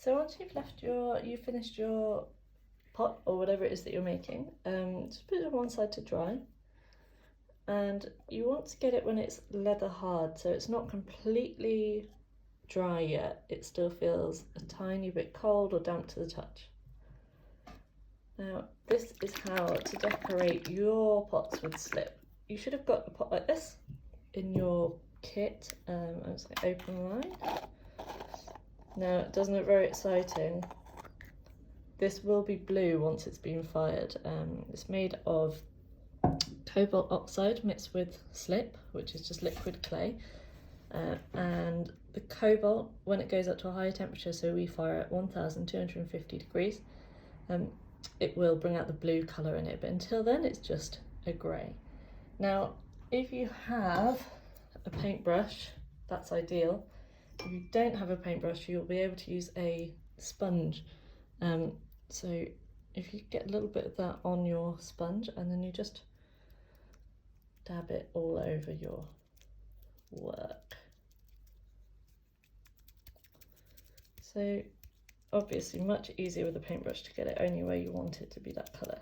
So once you've finished your pot or whatever it is that you're making, just put it on one side to dry. And you want to get it when it's leather hard, so it's not completely dry yet. It still feels a tiny bit cold or damp to the touch. Now, this is how to decorate your pots with slip. You should have got a pot like this in your kit. I was like, open line. Now, it doesn't look very exciting. This will be blue once it's been fired. It's made of cobalt oxide mixed with slip, which is just liquid clay. And the cobalt, when it goes up to a higher temperature, so we fire at 1250 degrees, it will bring out the blue colour in it, but until then it's just a grey. Now, if you have a paintbrush, that's ideal. If you don't have a paintbrush, you'll be able to use a sponge. So if you get a little bit of that on your sponge, and then you just dab it all over your work. So obviously much easier with a paintbrush to get it only where you want it to be that colour.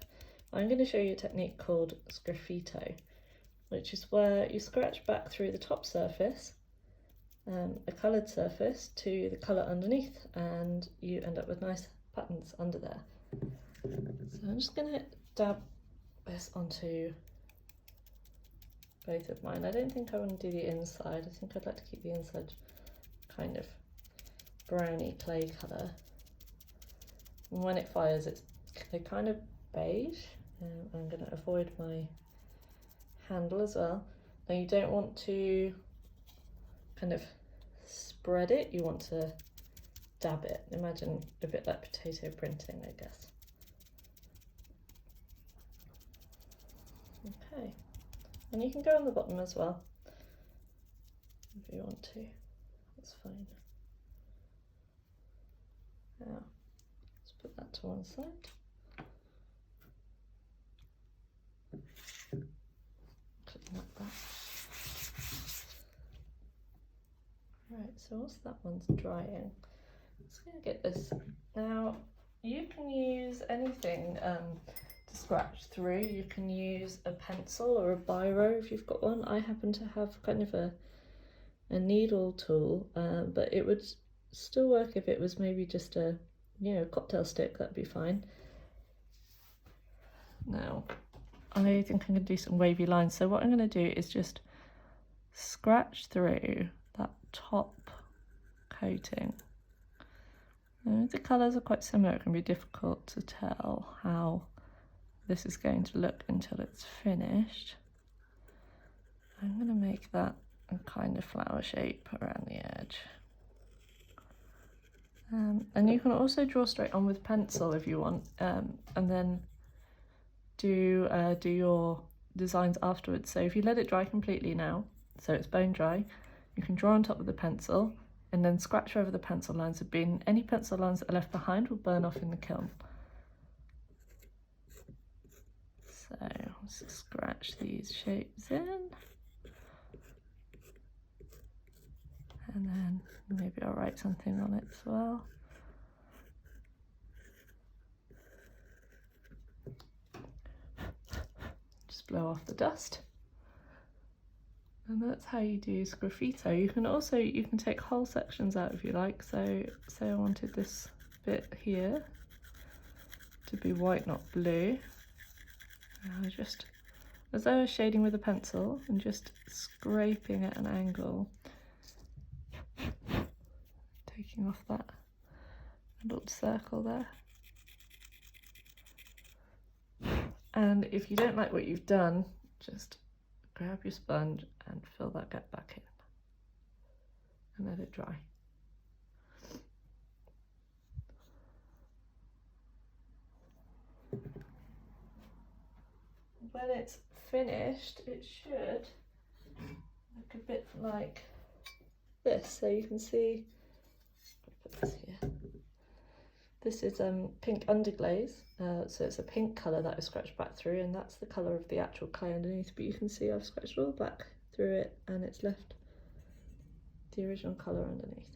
I'm going to show you a technique called Sgraffito, which is where you scratch back through the top surface, a coloured surface, to the colour underneath, and you end up with nice patterns under there. So I'm just going to dab this onto both of mine. I don't think I want to do the inside. I think I'd like to keep the inside kind of browny clay colour. And when it fires, it's kind of beige. I'm going to avoid my handle as well. Now, you don't want to kind of spread it, you want to dab it. Imagine a bit like potato printing, I guess. Okay, and you can go on the bottom as well if you want to, that's fine. Now, let's put that to one side. Click that back. Right, so whilst that one's drying, I'm just going to get this. Now, you can use anything to scratch through. You can use a pencil or a biro if you've got one. I happen to have kind of a needle tool, but it would still work if it was maybe just a, cocktail stick. That'd be fine. Now, I think I'm going to do some wavy lines. So what I'm going to do is just scratch through that top coating. Now, the colours are quite similar. It can be difficult to tell how this is going to look until it's finished. I'm going to make that a kind of flower shape around the edge. And you can also draw straight on with pencil if you want, and then do your designs afterwards. So if you let it dry completely now, so it's bone dry, you can draw on top with the pencil and then scratch wherever the pencil lines have been. Any pencil lines that are left behind will burn off in the kiln. So let's scratch these shapes in. And then maybe I'll write something on it as well. Just blow off the dust. And that's how you do Sgraffito. You can take whole sections out if you like. So say I wanted this bit here to be white, not blue. And I just, as though I was shading with a pencil and just scraping at an angle, taking off that little circle there. And if you don't like what you've done, just grab your sponge and fill that gap back in and let it dry. When it's finished, it should look a bit like this. So you can see, I'll put this here. This is pink underglaze, so it's a pink colour that I scratched back through, and that's the colour of the actual clay underneath, but you can see I've scratched all back through it and it's left the original colour underneath.